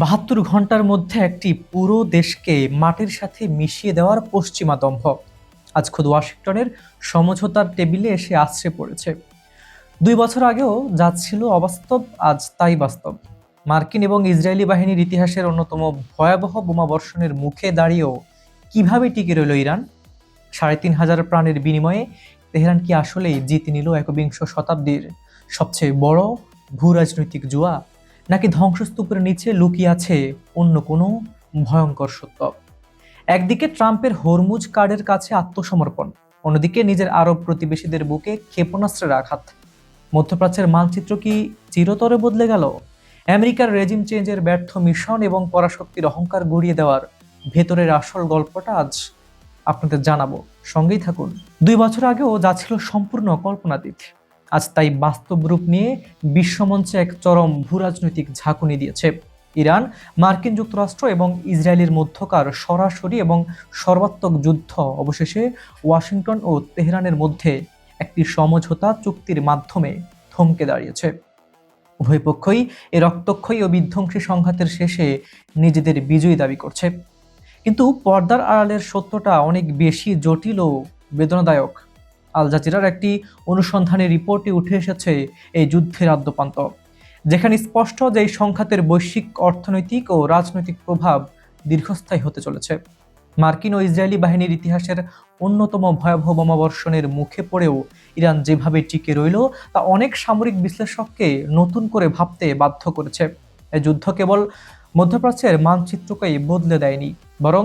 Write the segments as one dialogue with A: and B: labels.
A: ৭২ ঘন্টার মধ্যে একটি পুরো দেশকে মাটির সাথে মিশিয়ে দেওয়ার পশ্চিমা দম্ভ আজ খোদ ওয়াশিংটনের সমঝোতার টেবিলে এসে আছড়ে পড়েছে। ২ বছর আগেও যা ছিল অবাস্তব, আজ তাই বাস্তব। মার্কিন এবং ইসরায়েলি বাহিনীর ইতিহাসের অন্যতম ভয়াবহ বোমাবর্ষণের মুখে দাঁড়িয়েও কিভাবে টিকে রইল ইরান? ৩,৫০০ প্রাণের বিনিময়ে তেহরান কি আসলেই জিতে নিল একবিংশ শতাব্দীর সবচেয়ে বড় ভূ রাজনৈতিক জুয়া, নাকি ধ্বংসস্তূপের নিচে লুকিয়ে আছে অন্য কোনো ভয়ঙ্কর সত্য? একদিকে ট্রাম্পের হরমুজ কার্ডের কাছে আত্মসমর্পণ, অন্যদিকে নিজের আরব প্রতিবেশীদের বুকে ক্ষেপণাস্ত্রের আঘাত। মধ্যপ্রাচ্যের মানচিত্র কি চিরতরে বদলে গেল? আমেরিকার রেজিম চেঞ্জের ব্যর্থ মিশন এবং পরাশক্তির অহংকার গড়িয়ে দেওয়ার ভেতরের আসল গল্পটা আজ আপনাদের জানাবো। সঙ্গেই থাকুন। ২ বছর আগেও যা ছিল সম্পূর্ণ কল্পনাতীত, আজ তাই বাস্তব রূপ নিয়ে বিশ্বমঞ্চে এক চরম ভূরাজনৈতিক ঝাঁকুনি দিয়েছে। ইরান, মার্কিন যুক্তরাষ্ট্র এবং ইসরায়েলের মধ্যকার সরাসরি এবং সর্বাত্মক যুদ্ধ অবশেষে ওয়াশিংটন ও তেহরানের মধ্যে একটি সমঝোতা চুক্তির মাধ্যমে থমকে দাঁড়িয়েছে। উভয় পক্ষই এ রক্তক্ষয়ী ও বিধ্বংসী সংঘাতের শেষে নিজেদের বিজয়ী দাবি করছে। কিন্তু পর্দার আড়ালের সত্যটা অনেক বেশি জটিল ও বেদনাদায়ক। আল জাজিরার একটি অনুসন্ধানী রিপোর্টে উঠে এসেছে এই যুদ্ধের আদ্যোপান্ত, যেখানে স্পষ্ট যে এই সংঘাতের বৈশ্বিক অর্থনৈতিক ও রাজনৈতিক প্রভাব দীর্ঘস্থায়ী হতে চলেছে। মার্কিন ও ইসরায়েলি বাহিনীর ইতিহাসের অন্যতম ভয়াবহ বোমাবর্ষণের মুখে পড়েও ইরান যেভাবে টিকে রইল তা অনেক সামরিক বিশ্লেষককে নতুন করে ভাবতে বাধ্য করেছে। এই যুদ্ধ কেবল মধ্যপ্রাচ্যের মানচিত্রকেই বদলে দেয়নি, বরং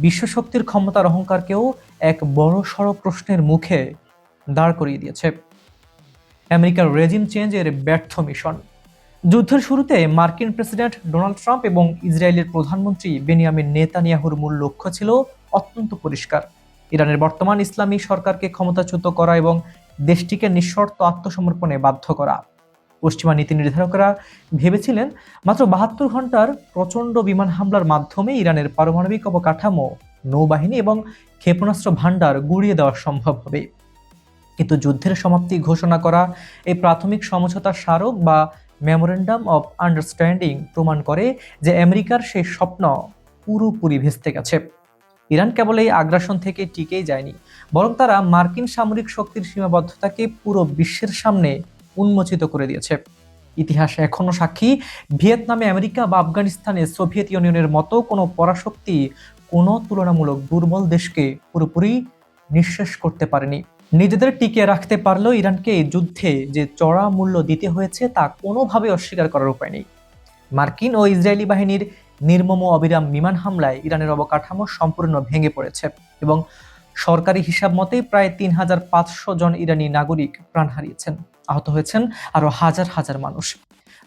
A: বিশ্বশক্তির ক্ষমতার অহংকারকেও এক বড়সড় প্রশ্নের মুখে দাঁড় করিয়ে দিয়েছে। আমেরিকার রেজিম চেঞ্জের ব্যর্থ মিশন। যুদ্ধের শুরুতে মার্কিন প্রেসিডেন্ট ডোনাল্ড ট্রাম্প এবং ইসরায়েলের প্রধানমন্ত্রী বেনিয়ামিন নেতানিয়াহুর মূল লক্ষ্য ছিল অত্যন্ত পরিষ্কার: ইরানের বর্তমান ইসলামী সরকারকে ক্ষমতাচ্যুত করা এবং দেশটিকে নিঃশর্ত আত্মসমর্পণে বাধ্য করা। পশ্চিমা নীতি নির্ধারকরা ভেবেছিলেন মাত্র ৭২ ঘন্টার প্রচণ্ড বিমান হামলার মাধ্যমে ইরানের পারমাণবিক অবকাঠামো, নৌবাহিনী এবং ক্ষেপণাস্ত্র ভান্ডার গুঁড়িয়ে দেওয়া সম্ভব হবে। কিন্তু যুদ্ধের সমাপ্তি ঘোষণা করা এই প্রাথমিক সমঝোতার স্মারক বা মেমোরেন্ডাম অব আন্ডারস্ট্যান্ডিং প্রমাণ করে যে আমেরিকার সেই স্বপ্ন পুরোপুরি ভেস্তে গেছে। ইরান কেবল এই আগ্রাসন থেকে টিকেই যায়নি, বরং তারা মার্কিন সামরিক শক্তির সীমাবদ্ধতাকে পুরো বিশ্বের সামনে উন্মোচিত করে দিয়েছে। ইতিহাস এখনো সাক্ষী, ভিয়েতনামে আমেরিকা বা আফগানিস্তানে সোভিয়েত ইউনিয়নের মতো কোনো পরাশক্তি কোনো তুলনামূলক দুর্বল দেশকে পুরোপুরি নিঃশেষ করতে পারেনি। নিজেদের টিকিয়ে রাখতে পারলেও ইরানকে এই যুদ্ধে যে চড়া মূল্য দিতে হয়েছে তা কোনোভাবে অস্বীকার করার উপায় নেই। মার্কিন ও ইসরায়েলি বাহিনীর নির্মম অবিরাম বিমান হামলায় ইরানের অবকাঠামো সম্পূর্ণ ভেঙে পড়েছে এবং সরকারি হিসাব মতে প্রায় ৩,৫০০ জন ইরানি নাগরিক প্রাণ হারিয়েছেন, আহত হয়েছেন আরো হাজার হাজার মানুষ।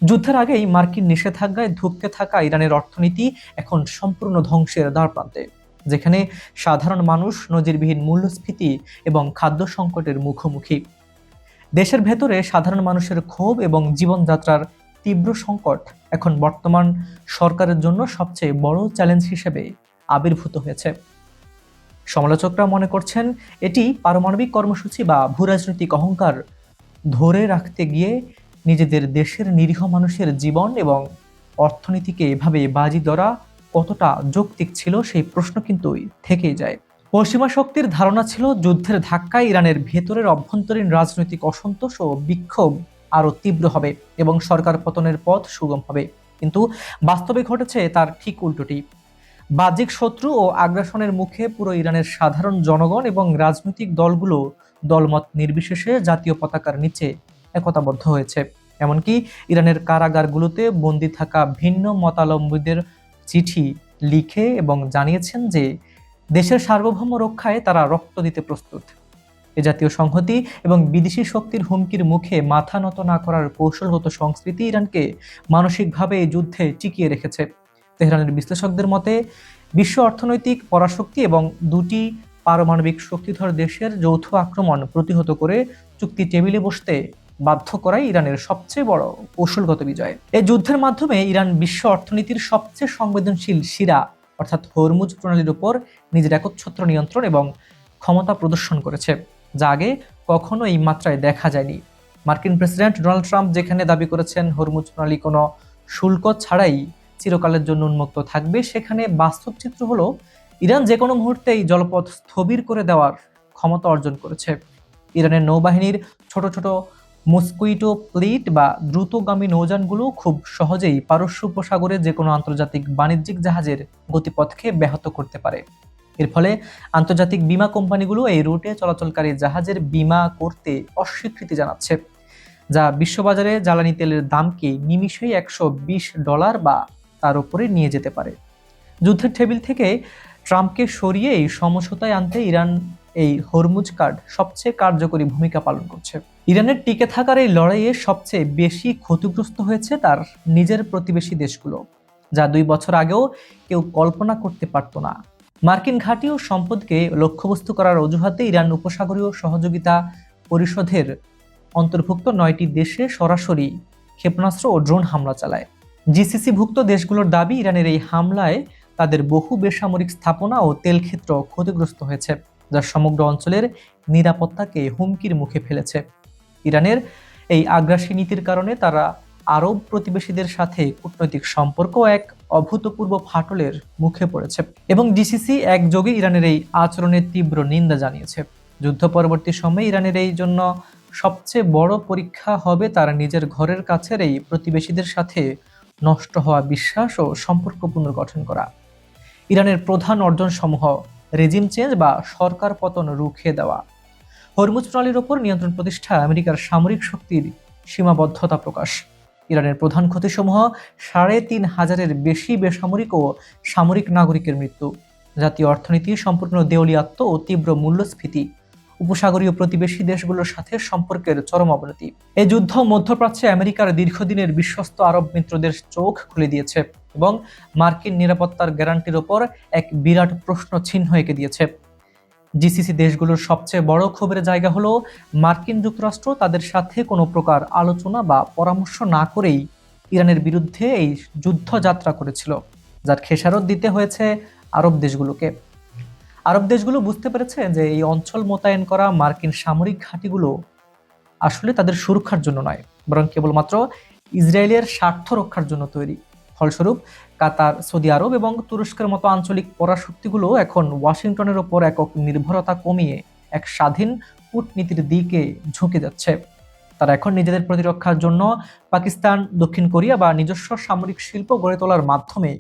A: যুদ্ধের আগেই মার্কিন নিষেধাজ্ঞায় ধুঁকতে থাকা ইরানের অর্থনীতি এখন সম্পূর্ণ ধ্বংসের দ্বারপ্রান্তে, যেখানে সাধারণ মানুষ নজিরবিহীন মূল্যস্ফীতি এবং খাদ্য সংকটের মুখোমুখি। দেশের ভেতরে সাধারণ মানুষের ক্ষোভ এবং জীবনযাত্রার তীব্র সংকট এখন বর্তমান সরকারের জন্য সবচেয়ে বড় চ্যালেঞ্জ হিসেবে আবির্ভূত হয়েছে। সমালোচকরা মনে করছেন এটি পারমাণবিক কর্মসূচি বা ভূরাজনৈতিক অহংকার ধরে রাখতে গিয়ে নিজেদের দেশের নিরীহ মানুষের জীবন এবং অর্থনীতিকে এভাবে বাজি ধরা কতটা যৌক্তিক ছিল সেই প্রশ্ন কিন্তু থেকেই যায়। পশ্চিমা শক্তির ধারণা ছিল যুদ্ধের ধাক্কায় ইরানের ভেতরের অভ্যন্তরীণ রাজনৈতিক অসন্তোষ ও বিক্ষোভ আরো তীব্র হবে এবং সরকার পতনের পথ সুগম হবে। কিন্তু বাস্তবে ঘটেছে তার ঠিক উল্টোটি। বাহ্যিক শত্রু ও আগ্রাসনের মুখে পুরো ইরানের সাধারণ জনগণ এবং রাজনৈতিক দলগুলো দলমত নির্বিশেষে জাতীয় পতাকার নিচে একতাবদ্ধ হয়েছে। এমনকি ইরানের কারাগারগুলোতে বন্দী থাকা ভিন্ন মতাবলম্বীদের চিঠি লিখে এবং জানিয়েছেন যে দেশের সার্বভৌম রক্ষায় তারা রক্ত দিতে প্রস্তুত। এ জাতীয় সংহতি এবং বিদেশি শক্তির হুমকির মুখে মাথা নত না করার কৌশলগত সংস্কৃতি ইরানকে মানসিকভাবে এই যুদ্ধে টিকিয়ে রেখেছে। তেহরানের বিশ্লেষকদের মতে বিশ্ব অর্থনৈতিক পরাশক্তি এবং দুটি পারমাণবিক শক্তিধর দেশের যৌথ আক্রমণ প্রতিহত করে চুক্তি টেবিলে বসতে বাধ্য করাই ইরানের সবচেয়ে বড় কৌশলগত বিজয়। এই যুদ্ধের মাধ্যমে ইরান বিশ্ব অর্থনীতির সবচেয়ে সংবেদনশীল শিরা অর্থাৎ হরমুজ প্রণালীর উপর নিজের একচ্ছত্র নিয়ন্ত্রণ এবং ক্ষমতা প্রদর্শন করেছে, যা আগে কখনো এই মাত্রায় দেখা যায়নি। মার্কিন প্রেসিডেন্ট ডোনাল্ড ট্রাম্প যেখানে দাবি করেছেন হরমুজ প্রণালী কোনো শুল্ক ছাড়াই চিরকালের জন্য উন্মুক্ত থাকবে, সেখানে বাস্তব চিত্র হলো ইরান যে কোনো মুহূর্তেই জলপথ স্থবির করে দেওয়ার ক্ষমতা অর্জন করেছে। ইরানের নৌবাহিনীর ছোট ছোট মস্কুইটো ফ্লিট বা দ্রুতগামী নৌযানগুলো খুব সহজেই পারস্য উপসাগরে যে কোনো আন্তর্জাতিক বাণিজ্যিক জাহাজের গতিপথকে ব্যাহত করতে পারে। এর ফলে আন্তর্জাতিক বীমা কোম্পানিগুলো এই রুটে চলাচলকারী জাহাজের বীমা করতে অস্বীকৃতি জানাচ্ছে, যা বিশ্ববাজারে জ্বালানি তেলের দামকে নিমিষেই $120 বা তার উপরে নিয়ে যেতে পারে। যুদ্ধের টেবিল থেকে ট্রাম্পকে সরিয়ে এই সমঝোতায় আনতে ইরান এই হরমুজ কার্ড সবচেয়ে কার্যকরী ভূমিকা পালন করছে। ইরানের টিকে থাকার এই লড়াইয়ে সবচেয়ে বেশি ক্ষতিগ্রস্ত হয়েছে তার নিজের প্রতিবেশী দেশগুলো, যা 2 বছর আগেও কেউ কল্পনা করতে পারত না। মার্কিন ঘাঁটি ও সম্পদকে লক্ষ্যবস্তু করার অজুহাতে ইরান উপসাগরীয় সহযোগিতা পরিষদের অন্তর্ভুক্ত 9টি দেশে সরাসরি ক্ষেপণাস্ত্র ও ড্রোন হামলা চালায়। জিসিসি-ভুক্ত দেশগুলোর দাবি, ইরানের এই হামলায় তাদের বহু বেসামরিক স্থাপনা ও তেল ক্ষেত্র ক্ষতিগ্রস্ত হয়েছে, যা সমগ্র অঞ্চলের নিরাপত্তাকে হুমকির মুখে ফেলেছে। ইরানের এই আগ্রাসী নীতির কারণে তারা আরব প্রতিবেশীদের সাথে কূটনৈতিক সম্পর্ক এক অভূতপূর্ব ফাটলের মুখে পড়েছে এবং জিসিসি একযোগে ইরানের এই আচরণের তীব্র নিন্দা জানিয়েছে। যুদ্ধ পরবর্তী সময়ে ইরানের এই জন্য সবচেয়ে বড় পরীক্ষা হবে তার নিজের ঘরের কাছের এই প্রতিবেশীদের সাথে নষ্ট হওয়া বিশ্বাস ও সম্পর্ক পুনর্গঠন করা। ইরানের প্রধান অর্জনসমূহ রেজিম চেঞ্জ বা সরকার পতন রুখে দেওয়া, হরমুজ প্রণালীর ওপর নিয়ন্ত্রণ প্রতিষ্ঠা, আমেরিকার সামরিক শক্তির সীমাবদ্ধতা প্রকাশ। ইরানের প্রধান ক্ষতিসমূহ ৩,৫০০-এর বেশি বেসামরিক ও সামরিক নাগরিকের মৃত্যু, জাতীয় অর্থনীতি সম্পূর্ণ দেউলিয়াত্ব ও তীব্র মূল্যস্ফীতি, উপসাগরীয় প্রতিবেশী দেশগুলোর সাথে সম্পর্কের চরম অবনতি। এই যুদ্ধ মধ্যপ্রাচ্যে আমেরিকার দীর্ঘদিনের বিশ্বস্ত আরব মিত্রদের চোখ খুলে দিয়েছে এবং মার্কিন নিরাপত্তার গ্যারান্টির ওপর এক বিরাট প্রশ্ন চিহ্ন এঁকে দিয়েছে। জিসিসি দেশগুলোর সবচেয়ে বড় ক্ষোভের জায়গা হলো মার্কিন যুক্তরাষ্ট্র তাদের সাথে কোনো প্রকার আলোচনা বা পরামর্শ না করেই ইরানের বিরুদ্ধে এই যুদ্ধযাত্রা করেছিল, যার খেসারত দিতে হয়েছে আরব দেশগুলোকে। আরব দেশগুলো বুঝতে পেরেছে যে এই অঞ্চল মোতায়েন করা মার্কিন সামরিক ঘাঁটিগুলো আসলে তাদের সুরক্ষার জন্য নয়, বরং কেবলমাত্র ইসরায়েলের স্বার্থ রক্ষার জন্য তৈরি। ফলস্বরূপ কাতার, সৌদি আরব এবং তুরস্কের মতো আঞ্চলিক পরাশক্তিগুলো এখন ওয়াশিংটনের ওপর একক নির্ভরতা কমিয়ে এক স্বাধীন কূটনীতির দিকে ঝুঁকে যাচ্ছে। তারা এখন নিজেদের প্রতিরক্ষার জন্য পাকিস্তান, দক্ষিণ কোরিয়া বা নিজস্ব সামরিক শিল্প গড়ে তোলার মাধ্যমে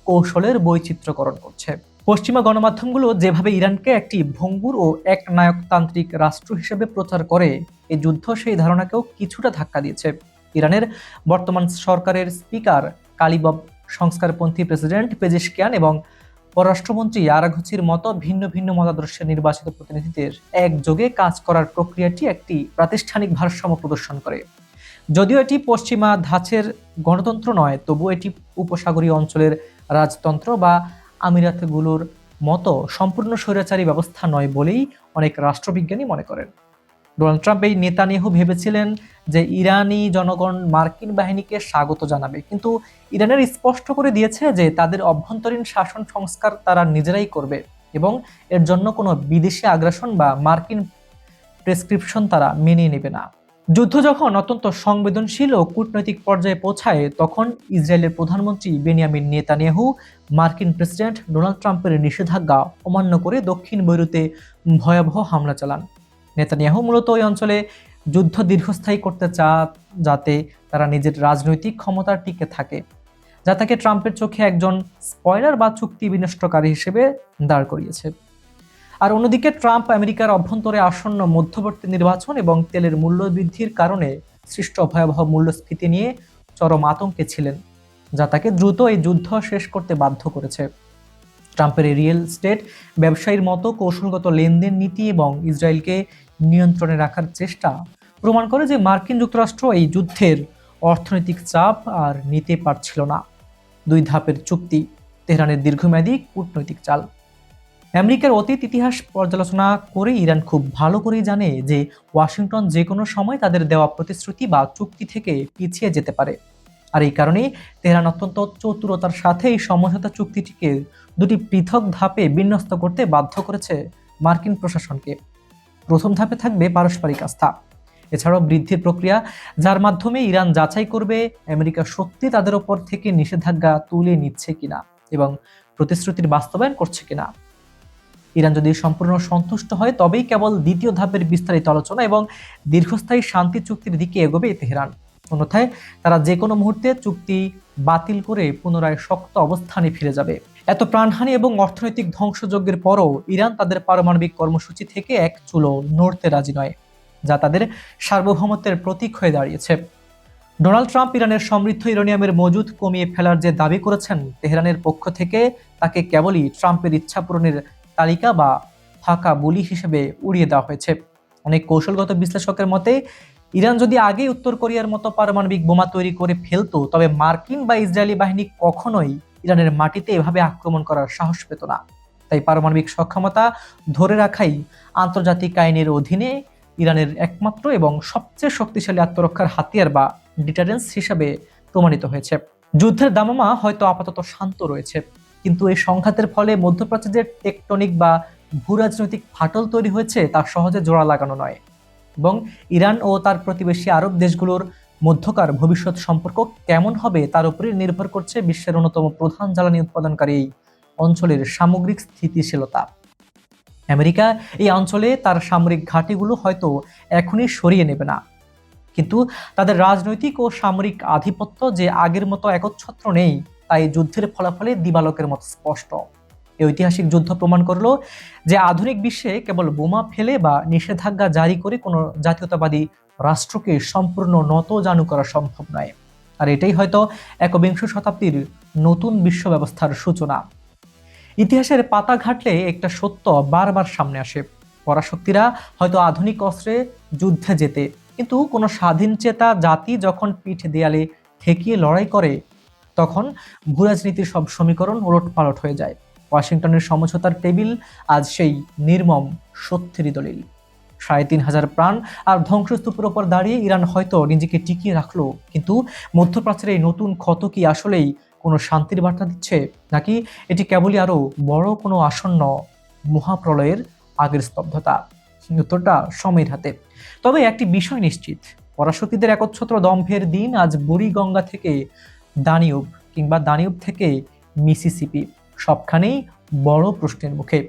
A: কৌশলের বৈচিত্র্যকরণ করছে। পশ্চিমা গণমাধ্যমগুলো যেভাবে ইরানকে একটি ভঙ্গুর ও একনায়কতান্ত্রিক রাষ্ট্র হিসেবে প্রচার করে, এই যুদ্ধ সেই ধারণাকেও কিছুটা ধাক্কা দিয়েছে। ইরানের বর্তমান সরকারের স্পিকার কালিবব, সংস্কারপন্থী প্রেসিডেন্ট পেজেশকিয়ান এবং পররাষ্ট্রমন্ত্রী আরাঘচির মতো ভিন্ন ভিন্ন মতাদর্শের নির্বাচিত প্রতিনিধিদের একযোগে কাজ করার প্রক্রিয়াটি একটি প্রাতিষ্ঠানিক ভারসাম্য প্রদর্শন করে। যদিও এটি পশ্চিমা ধাঁচের গণতন্ত্র নয়, তবুও এটি উপসাগরীয় অঞ্চলের রাজতন্ত্র বা আমিরাতগুলোর মতো সম্পূর্ণ স্বৈরাচারী ব্যবস্থা নয় বলেই অনেক রাষ্ট্রবিজ্ঞানী মনে করেন। ডোনাল্ড ট্রাম্প এই নেতানিয়াহু ভেবেছিলেন যে ইরানি জনগণ মার্কিন বাহিনীকে স্বাগত জানাবে, কিন্তু ইরানের স্পষ্ট করে দিয়েছে যে তাদের অভ্যন্তরীণ শাসন সংস্কার তারা নিজেরাই করবে এবং এর জন্য কোনো বিদেশি আগ্রাসন বা মার্কিন প্রেসক্রিপশন তারা মেনে নেবে না। যুদ্ধ যখন অত্যন্ত সংবেদনশীল ও কূটনৈতিক পর্যায়ে পৌঁছায়, তখন ইসরায়েলের প্রধানমন্ত্রী বেনিয়ামিন নেতানিয়াহু মার্কিন প্রেসিডেন্ট ডোনাল্ড ট্রাম্পের নিষেধাজ্ঞা অমান্য করে দক্ষিণ বৈরুতে ভয়াবহ হামলা চালান। নেতানিয়াহু মূলত ওই অঞ্চলে যুদ্ধ দীর্ঘস্থায়ী করতে চান, যাতে তারা নিজের রাজনৈতিক ক্ষমতা টিকে থাকে, যা তাকে ট্রাম্পের চোখে একজন স্পয়লার বা চুক্তি বিনষ্টকারী হিসেবে দাঁড় করিয়েছে। আর অন্যদিকে ট্রাম্প আমেরিকার অভ্যন্তরে আসন্ন মধ্যবর্তী নির্বাচন এবং তেলের মূল্য বৃদ্ধির কারণে সৃষ্ট ভয়াবহ মূল্যস্ফীতি নিয়ে চরম আতঙ্কে ছিলেন, যা তাকে দ্রুত এই যুদ্ধ শেষ করতে বাধ্য করেছে। ট্রাম্পের এই রিয়েল স্টেট ব্যবসায়ীর মতো কৌশলগত লেনদেন নীতি এবং ইসরায়েলকে নিয়ন্ত্রণে রাখার চেষ্টা প্রমাণ করে যে মার্কিন যুক্তরাষ্ট্র এই যুদ্ধের অর্থনৈতিক চাপ আর নিতে পারছিল না। 2 ধাপের চুক্তি, তেহরানের দীর্ঘমেয়াদী কূটনৈতিক চাল। আমেরিকার অতীত ইতিহাস পর্যালোচনা করে ইরান খুব ভালো করেই জানে যে ওয়াশিংটন যে কোনো সময় তাদের দেওয়া প্রতিশ্রুতি বা চুক্তি থেকে পিছিয়ে যেতে পারে। আর এই কারণেই তেহরান অত্যন্ত চতুরতার সাথে এই সমঝোতা চুক্তিটিকে 2টি পৃথক ধাপে বিন্যস্ত করতে বাধ্য করেছে মার্কিন প্রশাসনকে। প্রথম ধাপে থাকবে পারস্পরিক আস্থা। এছাড়াও বৃদ্ধির প্রক্রিয়া, যার মাধ্যমে ইরান যাচাই করবে আমেরিকা সত্যি তাদের ওপর থেকে নিষেধাজ্ঞা তুলে নিচ্ছে কিনা এবং প্রতিশ্রুতির বাস্তবায়ন করছে কিনা। ইরান যদি সম্পূর্ণ সন্তুষ্ট হয় তবেই কেবল দ্বিতীয় ধাপের বিস্তারিত আলোচনা এবং দীর্ঘস্থায়ী শান্তি চুক্তির দিকে এগোবে তেহরান। অন্যথায় তারা যে কোনো মুহূর্তে চুক্তি বাতিল করে পুনরায় শক্ত অবস্থানে ফিরে যাবে। এত প্রাণহানি এবং অর্থনৈতিক ধ্বংসযজ্ঞের পরও ইরান তাদের পারমাণবিক কর্মসূচি থেকে এক চুলো নড়তে রাজি নয়, যা তাদের সার্বভৌমত্বের প্রতীক হয়ে দাঁড়িয়েছে। ডোনাল্ড ট্রাম্প ইরানের সমৃদ্ধ ইউরেনিয়ামের মজুদ কমিয়ে ফেলার যে দাবি করেছেন, তেহরানের পক্ষ থেকে তাকে কেবলই ট্রাম্পের ইচ্ছা পূরণের তালিকা বা ফাঁকা বুলি হিসেবে উড়িয়ে দেওয়া হয়েছে। অনেক কৌশলগত বিশ্লেষকের মতে, ইরান যদি আগেই উত্তর কোরিয়ার মতো পারমাণবিক বোমা তৈরি করে ফেলতো, তবে মার্কিন বা ইসরায়েলি বাহিনী কখনোই ইরানের মাটিতে এভাবে আক্রমণ করার সাহস পেত না। তাই পারমাণবিক সক্ষমতা ধরে রাখাই আন্তর্জাতিক আইনের অধীনে ইরানের একমাত্র এবং সবচেয়ে শক্তিশালী আত্মরক্ষার হাতিয়ার বা ডিটারেন্স হিসাবে প্রমাণিত হয়েছে। যুদ্ধের দামামা হয়তো আপাতত শান্ত রয়েছে, কিন্তু এই সংঘাতের ফলে মধ্যপ্রাচ্যে যে টেকটনিক বা ভূরাজনৈতিক ফাটল তৈরি হয়েছে তা সহজে জোড়া লাগানো নয়, এবং ইরান ও তার প্রতিবেশী আরব দেশগুলোর মধ্যকার ভবিষ্যৎ সম্পর্ক কেমন হবে তার উপরই নির্ভর করছে বিশ্বের অন্যতম প্রধান জ্বালানি উৎপাদনকারী এই অঞ্চলের সামগ্রিক স্থিতিশীলতা। আমেরিকা এই অঞ্চলে তার সামরিক ঘাঁটিগুলো হয়তো এখনই সরিয়ে নেবে না, কিন্তু তাদের রাজনৈতিক ও সামরিক আধিপত্য যে আগের মতো একচ্ছত্র নেই, তাই যুদ্ধের ফলাফলে দিবালোকের মতো স্পষ্ট। এই ঐতিহাসিক যুদ্ধ প্রমাণ করলো যে আধুনিক বিশ্বে কেবল বোমা ফেলে বা নিষেধাজ্ঞা জারি করে কোনো জাতীয়তাবাদী রাষ্ট্রকে সম্পূর্ণ নতজানু করা সম্ভব নয়। আর এটাই হয়তো একবিংশ শতাব্দীর নতুন বিশ্ব ব্যবস্থার সূচনা। ইতিহাসের পাতা ঘাটলে একটা সত্য বারবার সামনে আসে: পরাশক্তিরা হয়তো আধুনিক অস্ত্রে যুদ্ধে যেতে, কিন্তু কোনো স্বাধীন চেতা জাতি যখন পিঠ দেয়ালে ঠেকিয়ে লড়াই করে, তখন ভূরাজনীতির সব সমীকরণ ওলটপালট হয়ে যায়। ওয়াশিংটনের সমঝোতার টেবিল আজ সেই নির্মম সত্যেরই দলিল। ৩,৫০০ প্রাণ আর ধ্বংসস্তূপের ওপর দাঁড়িয়ে ইরান হয়তো নিজেকে টিকিয়ে রাখলো, কিন্তু মধ্যপ্রাচ্যের এই নতুন ক্ষত কি আসলেই কোনো শান্তির বার্তা দিচ্ছে, নাকি এটি কেবলই আরো বড় কোনো আসন্ন মহাপ্রলয়ের আগের স্তব্ধতা? উত্তরটা সময়ের হাতে। তবে একটি বিষয় নিশ্চিত, পরাশক্তিদের একচ্ছত্র দম্ভের দিন আজ বুড়িগঙ্গা থেকে দানিউব, কিংবা দানিউব থেকে মিসিসিপি, সবখানেই বড় প্রশ্নের মুখে।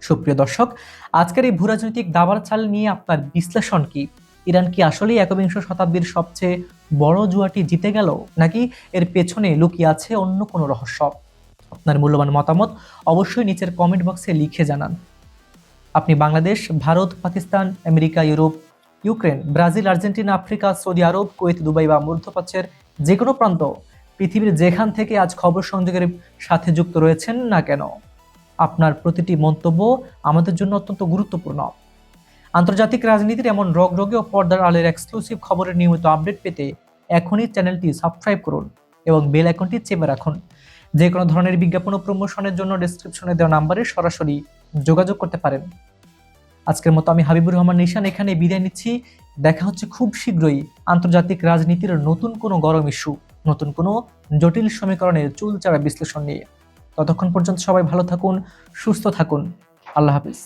A: সুপ্রিয় দর্শক, আজকের এই ভূরাজনৈতিক দাবার চাল নিয়ে আপনার বিশ্লেষণ কি? ইরান কি আসলেই একবিংশ শতাব্দীর সবচেয়ে বড় জুয়াটি জিতে গেল, নাকি এর পেছনে লুকিয়ে আছে অন্য কোনো রহস্য? আপনার মূল্যবান মতামত অবশ্যই নিচের কমেন্ট বক্সে লিখে জানান। আপনি Bangladesh, Bharat, Pakistan, America, Europe, Ukraine, Brazil, Argentina, Africa, Saudi Arab, Kuwait, Dubai বা মধ্যপ্রাচ্যের যে কোনো প্রান্ত, পৃথিবীর যেখান থেকে আজ খবর সংযোগের সাথে যুক্ত রয়েছেন না কেন, আপনার প্রতিটি মন্তব্য আমাদের জন্য অত্যন্ত গুরুত্বপূর্ণ। আন্তর্জাতিক রাজনীতির এমন রগরগে ও পর্দার আলের এক্সক্লুসিভ খবরের নিয়মিত আপডেট পেতে এখনই চ্যানেলটি সাবস্ক্রাইব করুন এবং বেল আইকনটি চেপে রাখুন। যে কোনো ধরনের বিজ্ঞাপন ও প্রমোশনের জন্য ডেসক্রিপশনে দেওয়া নাম্বারে সরাসরি যোগাযোগ করতে পারেন। আজকের মতো আমি হাবিবুর রহমান নিশান এখানে বিদায় নিচ্ছি। দেখা হচ্ছে খুব শীঘ্রই আন্তর্জাতিক রাজনীতির নতুন কোনো গরম ইস্যু, নতুন কোনো জটিল সমীকরণের চুলচারা বিশ্লেষণ নিয়ে। ততক্ষণ পর্যন্ত সবাই ভালো থাকুন, সুস্থ থাকুন। আল্লাহ হাফিজ।